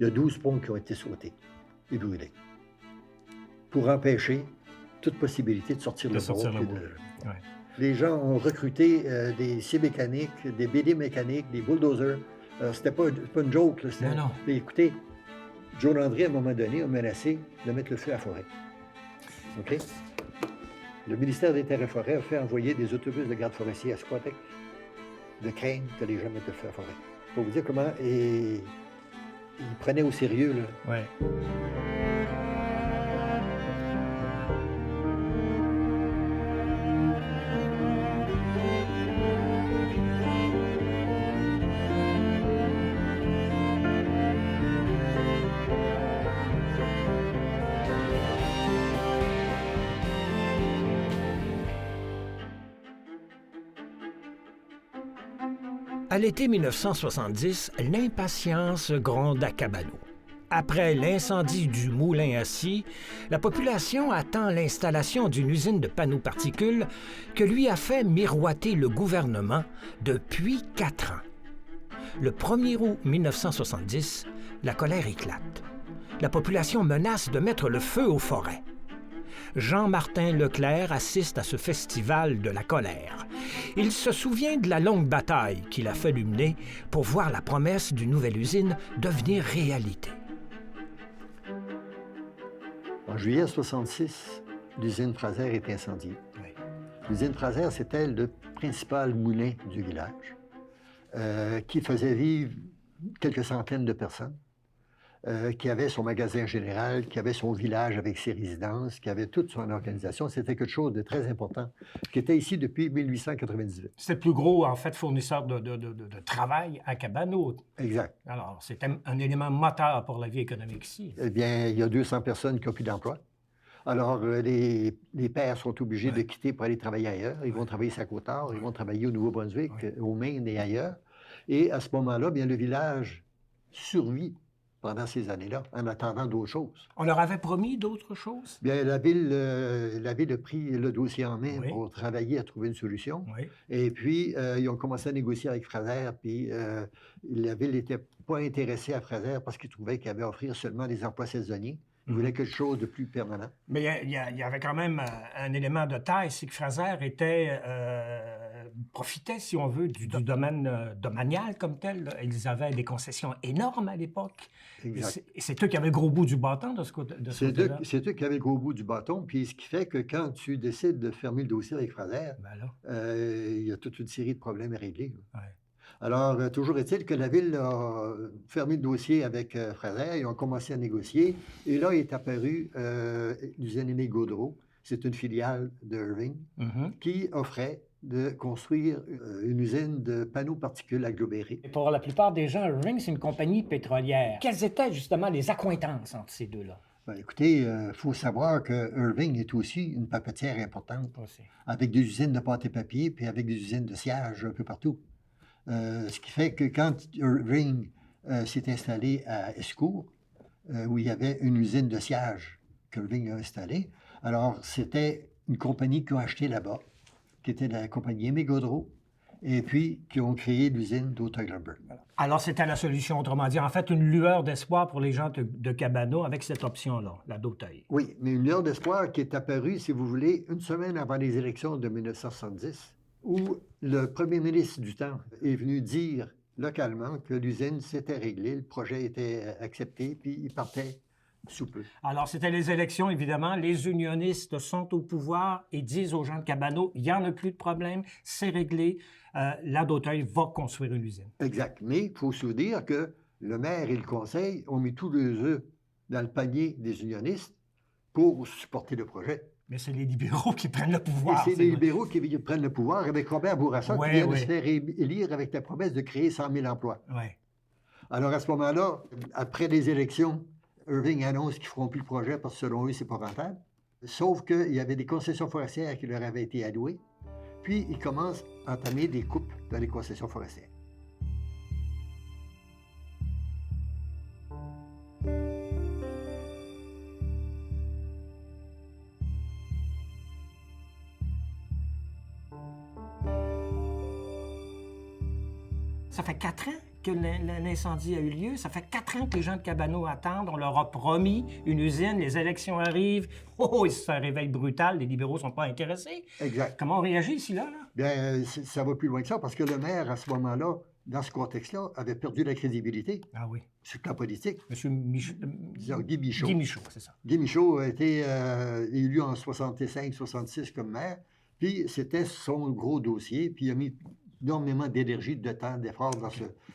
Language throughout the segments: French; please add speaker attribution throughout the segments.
Speaker 1: il y a 12 ponts qui ont été sautés et brûlés pour empêcher toute possibilité de sortir le bois.
Speaker 2: Ouais.
Speaker 1: Les gens ont recruté des scies mécaniques, des BD mécaniques, des bulldozers. C'était pas une joke. Là,
Speaker 2: Non.
Speaker 1: Mais écoutez, Joe Landry, à un moment donné, a menacé de mettre le feu à la forêt. OK? Le ministère des Terres et Forêts a fait envoyer des autobus de garde forestiers à Squatec de craindre que les gens mettent le feu à la forêt. Pour vous dire comment ils prenaient au sérieux, là.
Speaker 2: Ouais.
Speaker 3: À l'été 1970, l'impatience gronde à Cabano. Après l'incendie du moulin à scie, la population attend l'installation d'une usine de panneaux particules que lui a fait miroiter le gouvernement depuis 4 ans. Le 1er août 1970, la colère éclate. La population menace de mettre le feu aux forêts. Jean-Martin Leclerc assiste à ce festival de la colère. Il se souvient de la longue bataille qu'il a fallu mener pour voir la promesse d'une nouvelle usine devenir réalité.
Speaker 1: En juillet 1966, l'usine Fraser est incendiée.
Speaker 2: Oui.
Speaker 1: L'usine Fraser, c'était le principal moulin du village qui faisait vivre quelques centaines de personnes. Qui avait son magasin général, qui avait son village avec ses résidences, qui avait toute son organisation. C'était quelque chose de très important, qui était ici depuis 1898.
Speaker 2: C'était le plus gros, en fait, fournisseur de travail à Cabano.
Speaker 1: Exact.
Speaker 2: Alors, c'était un élément moteur pour la vie économique ici.
Speaker 1: Eh bien, il y a 200 personnes qui n'ont plus d'emploi. Alors, les pères sont obligés de quitter pour aller travailler ailleurs. Ils vont travailler à Côte-Nord, ils vont travailler au Nouveau-Brunswick, au Maine et ailleurs. Et à ce moment-là, bien, le village survit pendant ces années-là, en attendant d'autres choses.
Speaker 2: On leur avait promis d'autres choses?
Speaker 1: Bien, la ville a pris le dossier en main pour travailler à trouver une solution.
Speaker 2: Oui.
Speaker 1: Et puis, ils ont commencé à négocier avec Fraser, puis la ville n'était pas intéressée à Fraser parce qu'ils trouvaient qu'il avait offrir seulement des emplois saisonniers. Ils voulaient quelque chose de plus permanent.
Speaker 2: Mais il y avait quand même un élément de taille, c'est que Fraser profitait, si on veut, du domaine domanial comme tel. Ils avaient des concessions énormes à l'époque.
Speaker 1: Exact.
Speaker 2: Et c'est eux qui avaient le gros bout du bâton de ce côté-là.
Speaker 1: C'est eux qui avaient le gros bout du bâton, puis ce qui fait que quand tu décides de fermer le dossier avec Fraser, il y a toute une série de problèmes à régler.
Speaker 2: Ouais.
Speaker 1: Alors, toujours est-il que la ville a fermé le dossier avec Fraser, ils ont commencé à négocier, et là est apparue l'usine Émile Gaudreault. C'est une filiale de Irving qui offrait de construire une usine de panneaux particules agglomérés.
Speaker 2: Et pour la plupart des gens, Irving, c'est une compagnie pétrolière. Quelles étaient justement les accointances entre ces deux-là?
Speaker 1: Ben, écoutez, il faut savoir que Irving est aussi une papetière importante, avec des usines de pâte et papier, puis avec des usines de sciage un peu partout. Ce qui fait que quand Irving s'est installé à Escourt, où il y avait une usine de sciage qu'Irving a installée, alors c'était une compagnie qui a acheté là-bas, qui était la compagnie Émile Gaudreault, et puis qui ont créé l'usine d'Auteuil-Lumber.
Speaker 2: Alors c'était la solution, autrement dit, en fait, une lueur d'espoir pour les gens de Cabano avec cette option-là, la d'Auteuil.
Speaker 1: Oui, mais une lueur d'espoir qui est apparue, si vous voulez, une semaine avant les élections de 1970, où le premier ministre du temps est venu dire localement que l'usine s'était réglée, le projet était accepté, puis il partait sous peu.
Speaker 2: Alors, c'était les élections, évidemment. Les unionistes sont au pouvoir et disent aux gens de Cabano, il n'y en a plus de problème, c'est réglé. La d'Auteuil va construire une usine.
Speaker 1: Exact. Mais il faut se dire que le maire et le conseil ont mis tous les œufs dans le panier des unionistes pour supporter le projet.
Speaker 2: Mais c'est les libéraux qui prennent le pouvoir.
Speaker 1: Et c'est les libéraux qui prennent le pouvoir avec Robert Bourassa qui vient de se faire élire avec la promesse de créer 100 000 emplois.
Speaker 2: Ouais.
Speaker 1: Alors, à ce moment-là, après les élections, Irving annonce qu'ils ne feront plus le projet parce que selon eux, c'est pas rentable. Sauf qu'il y avait des concessions forestières qui leur avaient été allouées. Puis, ils commencent à entamer des coupes dans les concessions forestières.
Speaker 2: Ça fait 4 ans que l'incendie a eu lieu. Ça fait 4 ans que les gens de Cabano attendent. On leur a promis une usine. Les élections arrivent. Oh, c'est un réveil brutal. Les libéraux ne sont pas intéressés.
Speaker 1: Exact.
Speaker 2: Comment on réagit ici, là?
Speaker 1: Bien, ça va plus loin que ça, parce que le maire, à ce moment-là, dans ce contexte-là, avait perdu la crédibilité
Speaker 2: Ah oui.
Speaker 1: sur le plan politique.
Speaker 2: Monsieur
Speaker 1: Disons, Guy Michaud.
Speaker 2: Guy Michaud, c'est ça.
Speaker 1: Guy Michaud a été élu en 65-66 comme maire, puis c'était son gros dossier, puis il a mis énormément d'énergie, de temps, d'efforts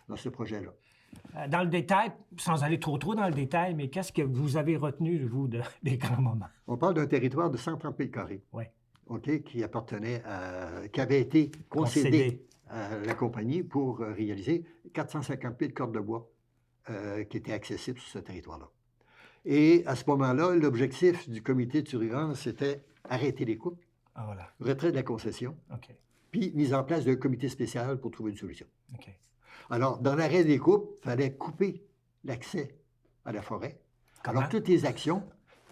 Speaker 1: dans ce projet-là.
Speaker 2: Dans le détail, sans aller trop dans le détail, mais qu'est-ce que vous avez retenu, vous, des grands moments?
Speaker 1: On parle d'un territoire de 130 000 carrés,
Speaker 2: Oui.
Speaker 1: OK, qui avait été concédé à la compagnie pour réaliser 450 000 cordes de bois qui étaient accessibles sur ce territoire-là. Et à ce moment-là, l'objectif du comité de surveillance, c'était arrêter les coupes, retrait de la concession, puis mise en place d'un comité spécial pour trouver une solution. Alors, dans l'arrêt des coupes, il fallait couper l'accès à la forêt.
Speaker 2: Comment?
Speaker 1: Alors, toutes les actions,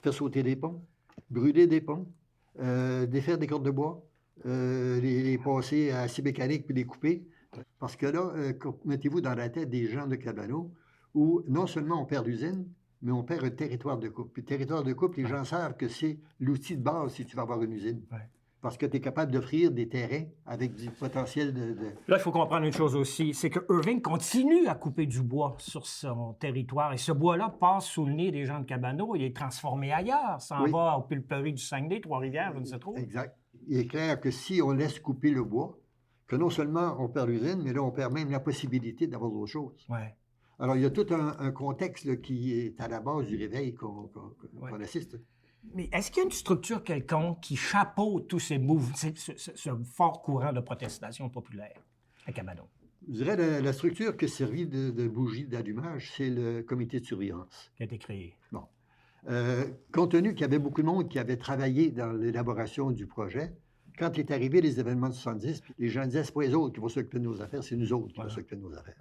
Speaker 1: faire sauter des ponts, brûler des ponts, défaire des cordes de bois, les passer à scie mécanique puis les couper. Parce que là, mettez-vous dans la tête des gens de Cabano où non seulement on perd l'usine, mais on perd un territoire de coupe. Puis le territoire de coupe, les gens savent que c'est l'outil de base si tu vas avoir une usine. Parce que tu es capable d'offrir des terrains avec du potentiel de...
Speaker 2: Là, il faut comprendre une chose aussi, c'est que Irving continue à couper du bois sur son territoire. Et ce bois-là passe sous le nez des gens de Cabano. Il est transformé ailleurs. Ça en va aux pulperies du Saguenay, Trois-Rivières, je ne sais trop.
Speaker 1: Exact. Il est clair que si on laisse couper le bois, que non seulement on perd l'usine, mais là, on perd même la possibilité d'avoir d'autres choses. Alors, il y a tout un contexte là, qui est à la base du réveil qu'on assiste.
Speaker 2: Mais est-ce qu'il y a une structure quelconque qui chapeaute tous ces mouvements, ce fort courant de protestation populaire à Cabano?
Speaker 1: Je dirais la structure qui a servi de bougie d'allumage, c'est le comité de surveillance.
Speaker 2: Qui a été créé.
Speaker 1: Bon. Compte tenu qu'il y avait beaucoup de monde qui avait travaillé dans l'élaboration du projet, quand est arrivé les événements de 70, les gens disaient, c'est pas les autres qui vont s'occuper de nos affaires, c'est nous autres qui vont s'occuper de nos affaires.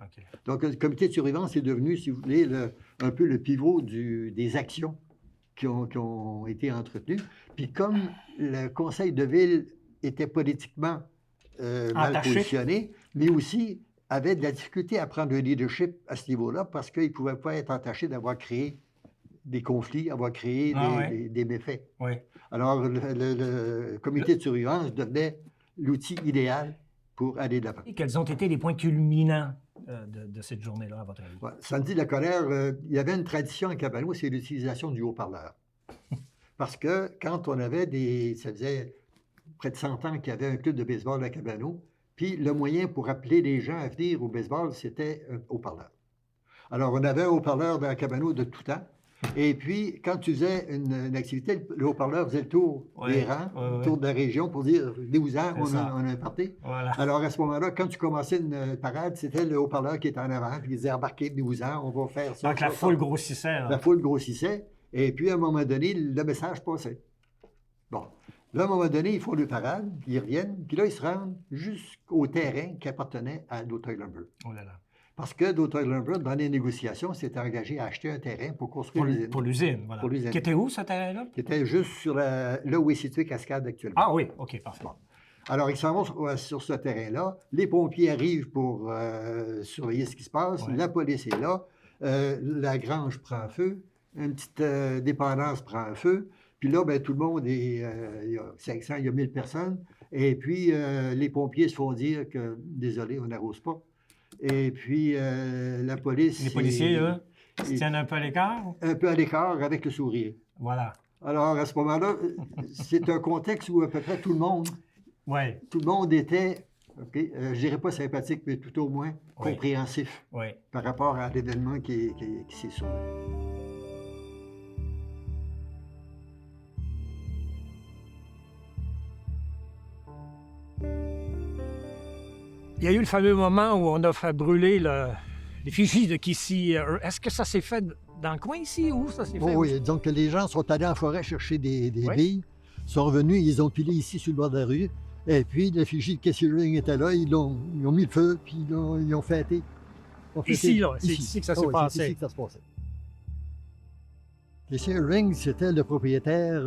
Speaker 1: Donc, le comité de surveillance est devenu, si vous voulez, un peu le pivot des actions qui ont été entretenues. Puis comme le conseil de ville était politiquement mal positionné, mais aussi avait de la difficulté à prendre le leadership à ce niveau-là parce qu'il ne pouvait pas être entaché d'avoir créé des conflits, avoir créé des méfaits. Alors, le comité de surveillance devenait l'outil idéal pour aller de l'avant.
Speaker 2: Et quels ont été les points culminants de cette journée-là, à votre avis?
Speaker 1: Samedi de la colère, il y avait une tradition à Cabano, c'est l'utilisation du haut-parleur. Parce que quand on avait ça faisait près de 100 ans qu'il y avait un club de baseball à Cabano, puis le moyen pour appeler les gens à venir au baseball, c'était un haut-parleur. Alors, on avait un haut-parleur dans Cabano de tout temps. Et puis, quand tu faisais une activité, le haut-parleur faisait le tour des rangs, le tour de la région pour dire « Venez-vous-en, on a un party ». Alors, à ce moment-là, quand tu commençais une parade, c'était le haut-parleur qui était en avant, puis il disait « Embarquez, venez-vous-en, on va faire ça ».
Speaker 2: Donc, la foule grossissait.
Speaker 1: La foule grossissait, et puis, à un moment donné, le message passait. Bon. Là, à un moment donné, ils font le parade, puis ils reviennent, puis là, ils se rendent jusqu'au terrain qui appartenait à Dauteur Lumber. Parce que Dauteur Lumber, dans les négociations, s'était engagé à acheter un terrain pour construire l'usine.
Speaker 2: Pour l'usine, voilà.
Speaker 1: Pour l'usine.
Speaker 2: Qui était où, ce terrain-là?
Speaker 1: Qui était juste sur là où est situé Cascade actuellement.
Speaker 2: Ah oui, OK, parfait. Bon.
Speaker 1: Alors, ils s'en vont sur ce terrain-là. Les pompiers arrivent pour surveiller ce qui se passe. La police est là. La grange prend feu. Une petite dépendance prend feu. Puis là, ben, tout le monde est... il y a 500, il y a 1000 personnes. Et puis, les pompiers se font dire que, désolé, on n'arrose pas. Et puis, la police...
Speaker 2: Les policiers, eux, se tiennent un peu à l'écart? Un peu
Speaker 1: à l'écart, avec le sourire.
Speaker 2: Voilà.
Speaker 1: Alors, à ce moment-là, c'est un contexte où à peu près tout le monde... Tout le monde était, je dirais pas sympathique, mais tout au moins compréhensif par rapport à l'événement qui s'est sauvé.
Speaker 3: Il y a eu le fameux moment où on a fait brûler l'effigie de Kissy. Est-ce que ça s'est fait dans le coin ici ou ça s'est fait?
Speaker 1: Oui, donc les gens sont allés en forêt chercher des billes, sont revenus, ils ont pilé ici sur le bord de la rue, et puis l'effigie de Kissy Irving était là, ils ont mis le feu, puis ils ont fêté.
Speaker 3: Ici, là, c'est ici que ça s'est passé.
Speaker 1: C'est ici que ça se passait. Kissy Irving, c'était le propriétaire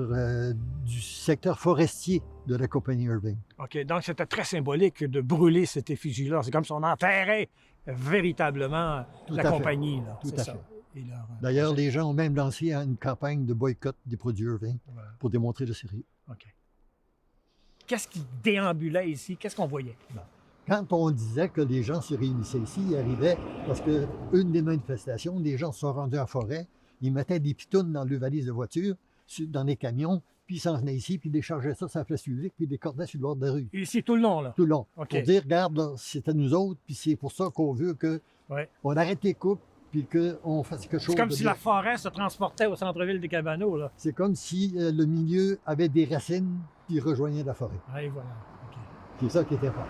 Speaker 1: du secteur forestier de la compagnie Irving.
Speaker 3: OK, donc c'était très symbolique de brûler cette effigie-là. C'est comme si on enterrait
Speaker 2: véritablement la compagnie. Là,
Speaker 1: tout à
Speaker 2: ça.
Speaker 1: fait.
Speaker 2: Et leur,
Speaker 1: D'ailleurs, les gens ont même lancé une campagne de boycott des produits Irving pour démontrer le sérieux.
Speaker 2: OK. Qu'est-ce qui déambulait ici? Qu'est-ce qu'on voyait?
Speaker 1: Quand on disait que les gens se réunissaient ici, ils arrivaient parce qu'une des manifestations, les gens se sont rendus en forêt, ils mettaient des pitounes dans leurs valises de voiture, dans les camions, puis ils s'en venaient ici, puis ils déchargeaient ça sur la place publique, puis ils les cordaient sur le bord de la rue.
Speaker 2: Ici, tout le long, là?
Speaker 1: Tout le long.
Speaker 2: OK.
Speaker 1: Pour dire, regarde, là, c'est à nous autres, puis c'est pour ça qu'on veut qu'on arrête les coupes, puis qu'on fasse quelque chose.
Speaker 2: C'est comme si la forêt se transportait au centre-ville de Cabano, là.
Speaker 1: C'est comme si le milieu avait des racines, puis rejoignait la forêt.
Speaker 2: Et voilà. OK.
Speaker 1: C'est ça qui est important.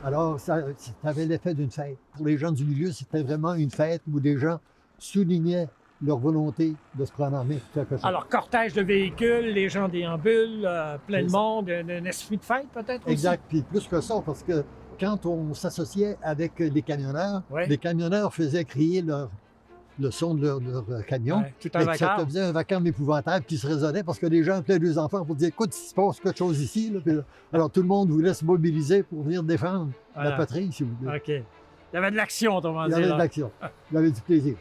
Speaker 1: Alors, ça avait l'effet d'une fête. Pour les gens du milieu, c'était vraiment une fête où des gens soulignaient leur volonté de se prendre en main pour faire quelque chose.
Speaker 2: Alors, cortège de véhicules, les gens déambulent, plein de monde, un esprit de fête peut-être aussi?
Speaker 1: Exact. Puis plus que ça, parce que quand on s'associait avec les camionneurs faisaient crier le son de leur camion.
Speaker 2: Tout un vacarme.
Speaker 1: Ça faisait un vacarme épouvantable qui se résonnait parce que les gens appelaient les enfants pour dire « Écoute, il se passe quelque chose ici. » Alors tout le monde voulait se mobiliser pour venir défendre la patrie, si vous voulez.
Speaker 2: OK. Il y avait de l'action, autrement dit.
Speaker 1: Il y avait de l'action. Il y avait du plaisir.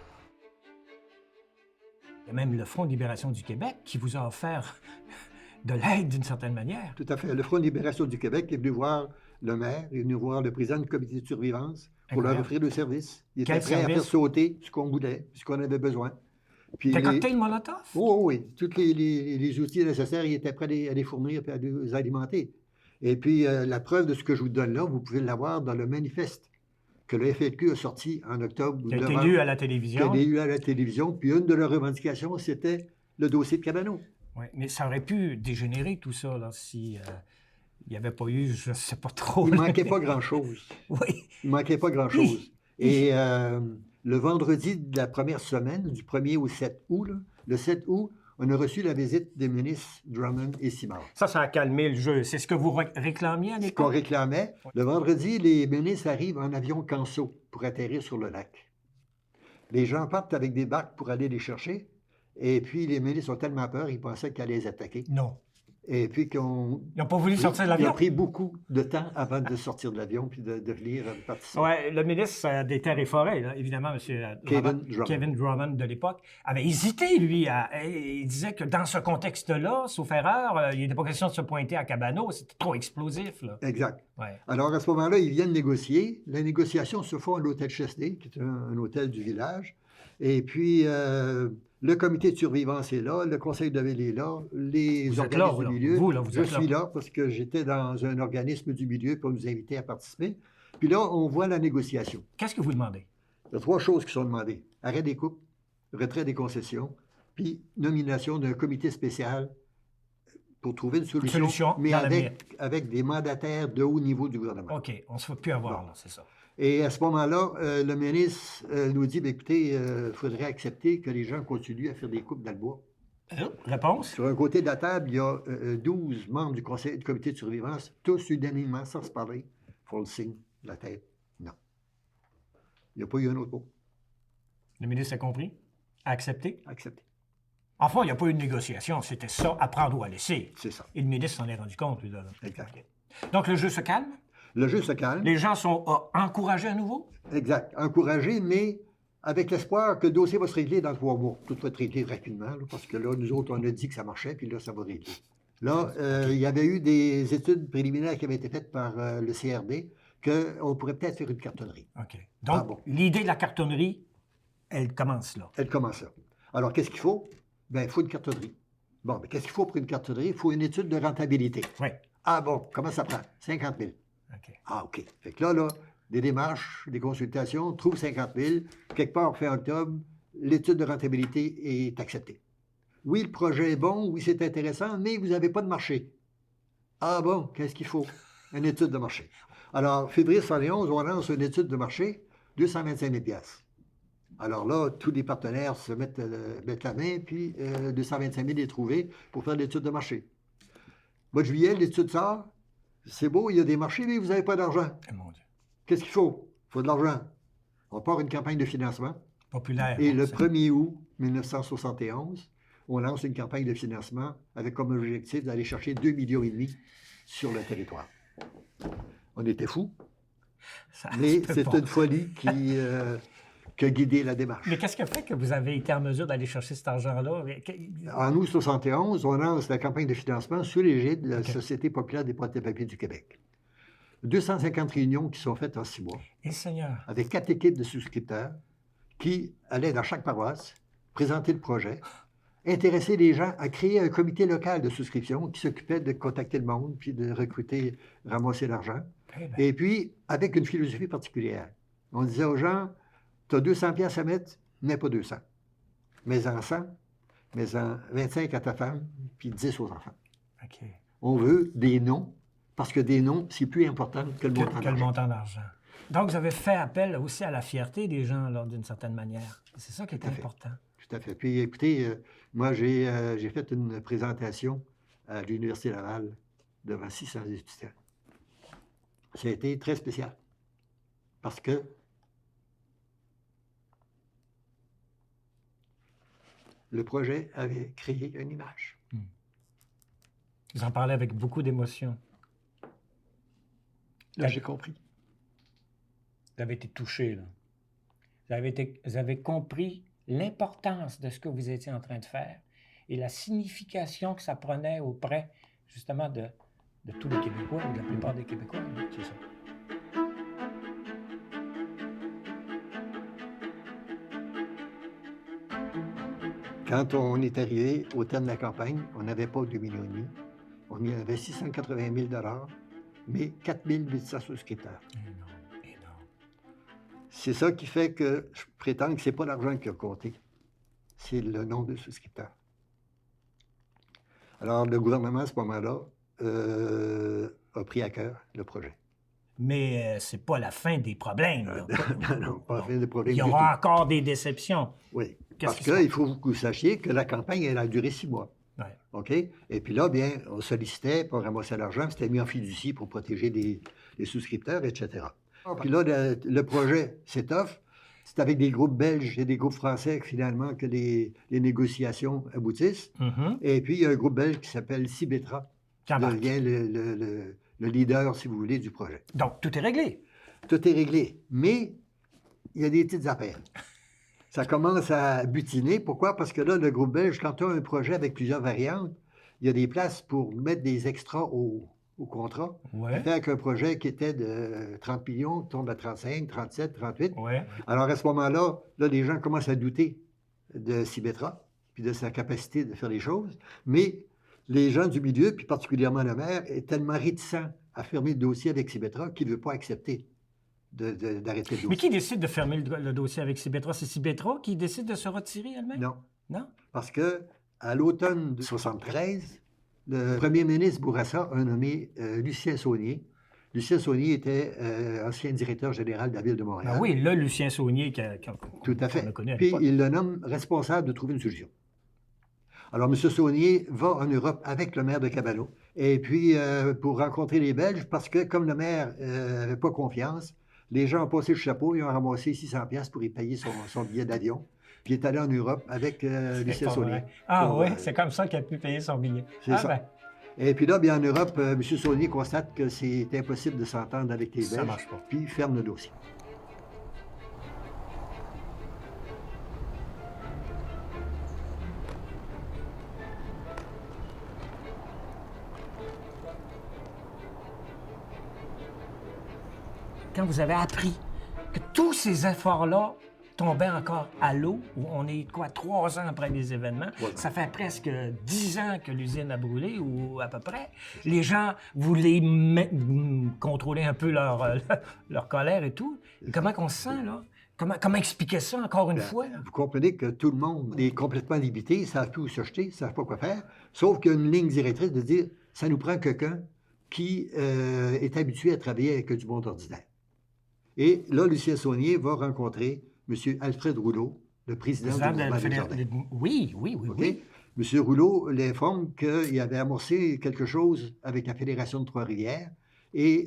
Speaker 2: Il y a même le Front de libération du Québec qui vous a offert de l'aide d'une certaine manière.
Speaker 1: Tout à fait. Le Front de libération du Québec est venu voir le maire, est venu voir le président du comité de surveillance pour leur offrir le service. Il était prêt à faire sauter ce qu'on voulait, ce qu'on avait besoin.
Speaker 2: Des cocktails Molotov?
Speaker 1: Oui. Tous les outils nécessaires, il était prêt à les fournir et à les alimenter. Et puis, la preuve de ce que je vous donne là, vous pouvez l'avoir dans le manifeste que le FLQ a sorti en octobre.
Speaker 2: Qui a été lu à la télévision.
Speaker 1: Qui a été lu à la télévision. Puis une de leurs revendications, c'était le dossier de Cabano.
Speaker 2: Oui, mais ça aurait pu dégénérer tout ça là, si il n'y avait pas eu, je ne sais pas trop.
Speaker 1: Il ne manquait pas grand-chose.
Speaker 2: Oui.
Speaker 1: Il ne manquait pas grand-chose. Et le vendredi de la première semaine, du 1er au 7 août, le 7 août, on a reçu la visite des ministres Drummond et Simard.
Speaker 2: Ça a calmé le jeu. C'est ce que vous réclamiez à l'époque?
Speaker 1: Ce qu'on réclamait. Le vendredi, les ministres arrivent en avion Canso pour atterrir sur le lac. Les gens partent avec des barques pour aller les chercher. Et puis, les ministres ont tellement peur, ils pensaient qu'ils allaient les attaquer.
Speaker 2: Non.
Speaker 1: Et puis
Speaker 2: Ils n'ont pas voulu sortir de l'avion?
Speaker 1: Ils ont pris beaucoup de temps avant de sortir de l'avion puis de venir participer.
Speaker 2: Oui, le ministre des Terres et Forêts, là, évidemment, M. Kevin Drummond de l'époque, avait hésité, lui. Il disait que dans ce contexte-là, sauf erreur, il n'était pas question de se pointer à Cabano, c'était trop explosif. Là.
Speaker 1: Exact.
Speaker 2: Ouais.
Speaker 1: Alors, à ce moment-là, ils viennent négocier. La négociation se fait à l'hôtel Chesney, qui est un hôtel du village. Et puis, le comité de surveillance est là, le conseil de ville est là, les organismes du milieu. Je suis là parce que j'étais dans un organisme du milieu pour nous inviter à participer. Puis là, on voit la négociation.
Speaker 2: Qu'est-ce que vous demandez?
Speaker 1: Il y a 3 choses qui sont demandées. Arrêt des coupes, retrait des concessions, puis nomination d'un comité spécial pour trouver une solution mais avec des mandataires de haut niveau du gouvernement.
Speaker 2: OK, on ne se fait plus avoir, là, c'est ça.
Speaker 1: Et à ce moment-là, le ministre nous dit, écoutez, il faudrait accepter que les gens continuent à faire des coupes dans le bois.
Speaker 2: Réponse?
Speaker 1: Sur un côté de la table, il y a 12 membres du comité de surveillance, tous unanimement, sans se parler, font le signe de la tête. Non. Il n'y a pas eu un autre mot.
Speaker 2: Le ministre a compris? A accepté?
Speaker 1: Accepté.
Speaker 2: Enfin, il n'y a pas eu de négociation. C'était ça, à prendre ou à laisser.
Speaker 1: C'est ça.
Speaker 2: Et le ministre s'en est rendu compte, lui. Là.
Speaker 1: Exact.
Speaker 2: Donc, le jeu se calme?
Speaker 1: Le jeu se calme.
Speaker 2: Les gens sont encouragés à nouveau?
Speaker 1: Exact. Encouragés, mais avec l'espoir que le dossier va se régler dans 3 mois. Tout va être réglé rapidement, là, parce que là, nous autres, on a dit que ça marchait, puis là, ça va régler. Là, il y avait eu des études préliminaires qui avaient été faites par le CRD qu'on pourrait peut-être faire une cartonnerie.
Speaker 2: OK. Donc, l'idée de la cartonnerie, elle commence là.
Speaker 1: Elle commence là. Alors, qu'est-ce qu'il faut? Bien, il faut une cartonnerie. Bon, mais qu'est-ce qu'il faut pour une cartonnerie? Il faut une étude de rentabilité.
Speaker 2: Oui.
Speaker 1: Ah bon, comment ça prend? 50 000.
Speaker 2: OK.
Speaker 1: Ah, OK. Fait que là, des démarches, des consultations, on trouve 50 000. Quelque part, fin octobre, l'étude de rentabilité est acceptée. Oui, le projet est bon, oui, c'est intéressant, mais vous n'avez pas de marché. Ah bon, qu'est-ce qu'il faut? Une étude de marché. Alors, février 1971, on lance une étude de marché, 225 000 $. Alors là, tous les partenaires se mettent la main, puis 225 000 est trouvé pour faire l'étude de marché. Mois de juillet, l'étude sort. C'est beau, il y a des marchés, mais vous n'avez pas d'argent.
Speaker 2: Oh, mon Dieu.
Speaker 1: Qu'est-ce qu'il faut? Il faut de l'argent. On part une campagne de financement.
Speaker 2: Populaire.
Speaker 1: Et le 1er août 1971, on lance une campagne de financement avec comme objectif d'aller chercher 2,5 millions sur le territoire. On était fous. Mais c'est une folie qui a guidé la démarche.
Speaker 2: Mais qu'est-ce qui a fait que vous avez été en mesure d'aller chercher cet argent-là?
Speaker 1: En août 71, on lance la campagne de financement sous l'égide de la Société populaire des pâtés-papiers du Québec. 250 réunions qui sont faites en 6 mois.
Speaker 2: Et Seigneur!
Speaker 1: Avec 4 équipes de souscripteurs qui allaient dans chaque paroisse présenter le projet, intéresser les gens à créer un comité local de souscription qui s'occupait de contacter le monde, puis de recruter, ramasser l'argent. Et puis, avec une philosophie particulière. On disait aux gens, tu as 200 pièces à mettre, mets pas 200. Mets-en 100, mets-en 25 à ta femme, puis 10 aux enfants.
Speaker 2: Okay.
Speaker 1: On veut des noms, parce que des noms, c'est plus important que le montant
Speaker 2: d'argent. Donc, vous avez fait appel aussi à la fierté des gens, d'une certaine manière. C'est ça qui est important.
Speaker 1: Tout à fait. Puis, écoutez, moi, j'ai fait une présentation à l'Université Laval devant 600 étudiants. Ça a été très spécial, parce que le projet avait créé une image.
Speaker 2: Vous en parlez avec beaucoup d'émotion.
Speaker 1: Là, j'ai compris.
Speaker 2: Vous avez été touché, là. Vous avez compris l'importance de ce que vous étiez en train de faire et la signification que ça prenait auprès, justement, de tous les Québécois, ou de la plupart des Québécois. C'est ça.
Speaker 1: Quand on est arrivé au terme de la campagne, on n'avait pas 2,5 millions. On y avait 680 000 $, mais 4 800 souscripteurs.
Speaker 2: Énorme.
Speaker 1: C'est ça qui fait que je prétends que ce n'est pas l'argent qui a compté, c'est le nombre de souscripteurs. Alors, le gouvernement, à ce moment-là, a pris à cœur le projet.
Speaker 2: Mais c'est pas la fin des problèmes.
Speaker 1: Non, pas la fin des problèmes.
Speaker 2: Il y aura encore des déceptions.
Speaker 1: Oui, parce qu'il faut que vous sachiez que la campagne, elle a duré 6 mois.
Speaker 2: Ouais.
Speaker 1: OK? Et puis là, bien, on sollicitait pour ramasser l'argent, c'était mis en fiducie pour protéger les souscripteurs, etc. Puis là, le projet s'étoffe. C'est avec des groupes belges et des groupes français que finalement que les négociations aboutissent.
Speaker 2: Mm-hmm.
Speaker 1: Et puis, il y a un groupe belge qui s'appelle Cibetra, qui devient le leader, si vous voulez, du projet.
Speaker 2: Donc, tout est réglé.
Speaker 1: Tout est réglé. Mais il y a des petites affaires. Ça commence à butiner. Pourquoi? Parce que là, le groupe belge, quand tu as un projet avec plusieurs variantes, il y a des places pour mettre des extras au contrat.
Speaker 2: Ouais.
Speaker 1: Avec un projet qui était de 30 millions, tombe à 35, 37, 38.
Speaker 2: Ouais.
Speaker 1: Alors, à ce moment-là, les gens commencent à douter de Cibetra, puis de sa capacité de faire les choses. Mais les gens du milieu, puis particulièrement le maire, est tellement réticent à fermer le dossier avec Cibetra qu'il ne veut pas accepter d'arrêter le dossier.
Speaker 2: Mais qui décide de fermer le dossier avec Cibetra? C'est Cibetra qui décide de se retirer elle-même?
Speaker 1: Non.
Speaker 2: Non?
Speaker 1: Parce qu'à l'automne de 1973, le premier ministre Bourassa a nommé Lucien Saunier. Lucien Saunier était ancien directeur général de la Ville de Montréal.
Speaker 2: Ah oui, là, Lucien Saunier,
Speaker 1: tout à fait.
Speaker 2: On le connaît à
Speaker 1: Puis
Speaker 2: l'époque.
Speaker 1: il le nomme responsable de trouver une solution. Alors, M. Saunier va en Europe avec le maire de Cabano. Et puis, pour rencontrer les Belges, parce que comme le maire n'avait pas confiance, les gens ont passé le chapeau, ils ont ramassé 600 pièces pour y payer son billet d'avion. Puis il est allé en Europe avec Lucien Saunier.
Speaker 2: Ah oui, c'est comme ça qu'il a pu payer son billet.
Speaker 1: C'est ça. Ben. Et puis là, bien en Europe, M. Saunier constate que c'est impossible de s'entendre avec les Belges.
Speaker 2: Ça marche pas.
Speaker 1: Puis il ferme le dossier.
Speaker 2: Quand vous avez appris que tous ces efforts-là tombaient encore à l'eau, où on est, 3 ans après les événements, ça fait presque 10 ans que l'usine a brûlé, ou à peu près. Les gens voulaient contrôler un peu leur colère et tout. Et comment on se sent, là? Comment expliquer ça, encore une fois? Là?
Speaker 1: Vous comprenez que tout le monde est complètement limité, ils ne savent plus où se jeter, ils ne savent pas quoi faire, sauf qu'il y a une ligne directrice de dire, ça nous prend quelqu'un qui est habitué à travailler avec du monde ordinaire. Et là, Lucien Saunier va rencontrer M. Alfred Rouleau, le président du mouvement des jardins.
Speaker 2: Oui.
Speaker 1: M. Rouleau l'informe qu'il avait amorcé quelque chose avec la Fédération de Trois-Rivières et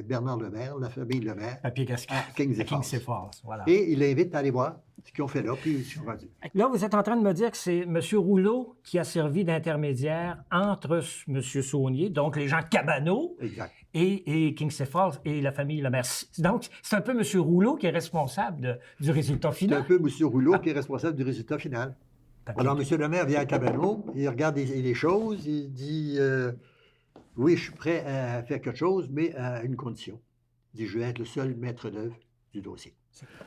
Speaker 1: Bernard Lemaire, la famille Lemaire,
Speaker 2: Papier Gascon.
Speaker 1: à King's
Speaker 2: Falls, voilà.
Speaker 1: Et il l'invite à aller voir ce qu'ils ont fait là, puis ils sont rendus.
Speaker 2: Là, vous êtes en train de me dire que c'est M. Rouleau qui a servi d'intermédiaire entre M. Saunier, donc les gens Cabano,
Speaker 1: Exact.
Speaker 2: et King's Falls et la famille Lemaire. Donc, c'est un peu M. Rouleau qui est responsable du résultat
Speaker 1: C'est
Speaker 2: final.
Speaker 1: un peu M. Rouleau qui est responsable du résultat final. Alors, M. Lemaire vient à Cabano, il regarde les choses, il dit oui, je suis prêt à faire quelque chose, mais à une condition. Il dit je vais être le seul maître d'œuvre du dossier.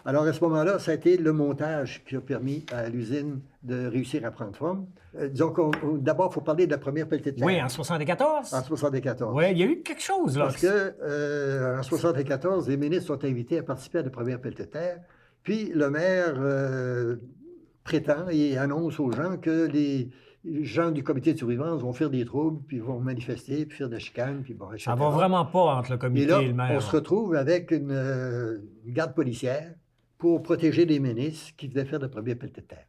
Speaker 1: Alors, à ce moment-là, ça a été le montage qui a permis à l'usine de réussir à prendre forme. Disons d'abord, il faut parler de la première pelletée de terre.
Speaker 2: Oui, en 74.
Speaker 1: En 1974.
Speaker 2: Oui, il y a eu quelque chose, là.
Speaker 1: Parce que en 1974, les ministres sont invités à participer à la première pelletée de terre. Puis, le maire prétend et annonce aux gens que les gens du comité de survivance vont faire des troubles, puis vont manifester, puis faire de la chicane, puis bon, etc.
Speaker 2: Ça va vraiment pas entre le comité
Speaker 1: et là,
Speaker 2: le maire.
Speaker 1: on se retrouve avec une garde policière pour protéger les ministres qui venaient faire la première pelletée de terre.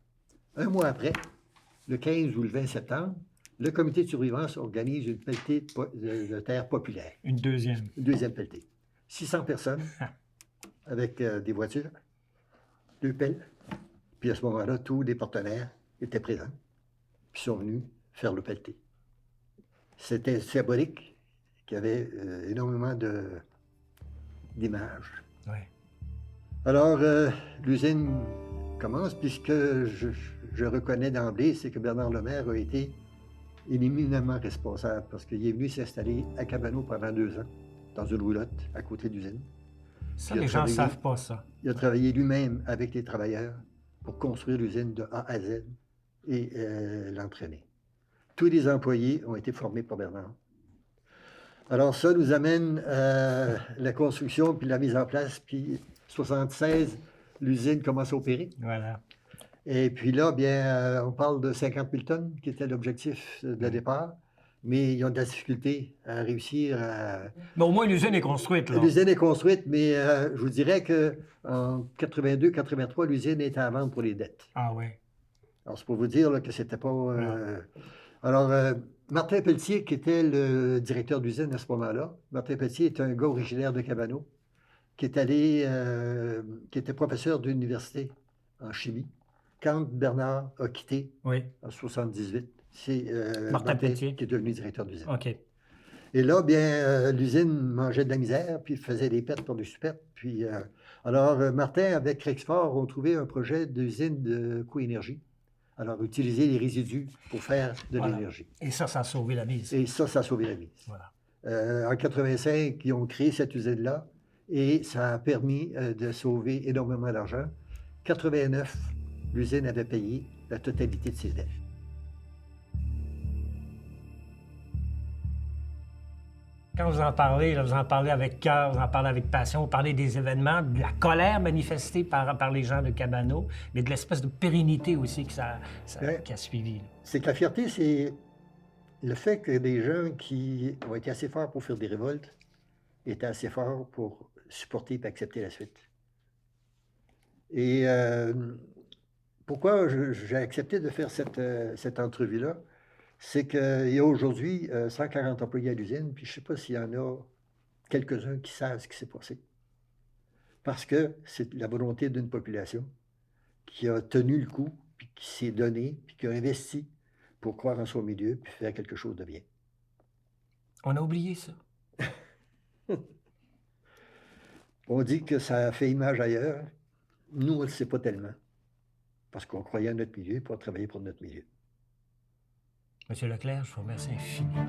Speaker 1: Un mois après, le 15 ou le 20 septembre, le comité de survivance organise une pelletée de terre populaire.
Speaker 2: Une deuxième.
Speaker 1: Une deuxième pelletée. 600 personnes avec des voitures, 2 pelles. Puis à ce moment-là, tous les partenaires étaient présents, puis sont venus faire le pelleté. C'était symbolique, qu'il y avait énormément d'images.
Speaker 2: Oui.
Speaker 1: Alors, l'usine commence, puisque je reconnais d'emblée, c'est que Bernard Lemaire a été éminemment responsable, parce qu'il est venu s'installer à Cabano pendant 2 ans, dans une roulotte à côté de l'usine.
Speaker 2: Ça, les gens ne savent pas ça.
Speaker 1: Il a travaillé lui-même avec les travailleurs pour construire l'usine de A à Z et l'entraîner. Tous les employés ont été formés par Bernard. Alors ça nous amène à la construction puis la mise en place, puis 1976, l'usine commence à opérer.
Speaker 2: Voilà.
Speaker 1: Et puis là, bien, on parle de 50 000 tonnes, qui était l'objectif de départ, mais ils ont de la difficulté à réussir à...
Speaker 2: Mais au moins, l'usine est construite, là.
Speaker 1: L'usine est construite, mais je vous dirais qu'en 82-83, l'usine était à vendre pour les dettes.
Speaker 2: Ah oui.
Speaker 1: Alors, c'est pour vous dire là, que c'était pas... Alors, Martin Pelletier, qui était le directeur d'usine à ce moment-là, Martin Pelletier est un gars originaire de Cabano, qui était professeur d'université en chimie. Quand Bernard a quitté, en 1978, c'est Martin Pelletier qui est devenu directeur d'usine.
Speaker 2: OK.
Speaker 1: Et là, bien, l'usine mangeait de la misère, puis faisait des pertes par-dessus pertes. Puis, alors, Martin, avec Rexford, ont trouvé un projet d'usine de coénergie. Alors, utiliser les résidus pour faire de l'énergie.
Speaker 2: Et ça a sauvé la mise.
Speaker 1: Et ça a sauvé la mise.
Speaker 2: Voilà.
Speaker 1: En 85, ils ont créé cette usine-là, et ça a permis de sauver énormément d'argent. En 89, l'usine avait payé la totalité de ses dettes.
Speaker 2: Quand vous en parlez, là, vous en parlez avec cœur, vous en parlez avec passion, vous parlez des événements, de la colère manifestée par les gens de Cabano, mais de l'espèce de pérennité aussi qui a suivi.
Speaker 1: C'est que la fierté, c'est le fait que des gens qui ont été assez forts pour faire des révoltes étaient assez forts pour supporter et accepter la suite. Et pourquoi j'ai accepté de faire cette entrevue-là? C'est qu'il y a aujourd'hui 140 employés à l'usine, puis je ne sais pas s'il y en a quelques-uns qui savent ce qui s'est passé. Parce que c'est la volonté d'une population qui a tenu le coup, puis qui s'est donné, puis qui a investi pour croire en son milieu, puis faire quelque chose de bien.
Speaker 2: On a oublié ça.
Speaker 1: On dit que ça a fait image ailleurs. Nous, on ne le sait pas tellement. Parce qu'on croyait à notre milieu, pour travailler pour notre milieu.
Speaker 2: Monsieur Leclerc, je vous remercie infiniment.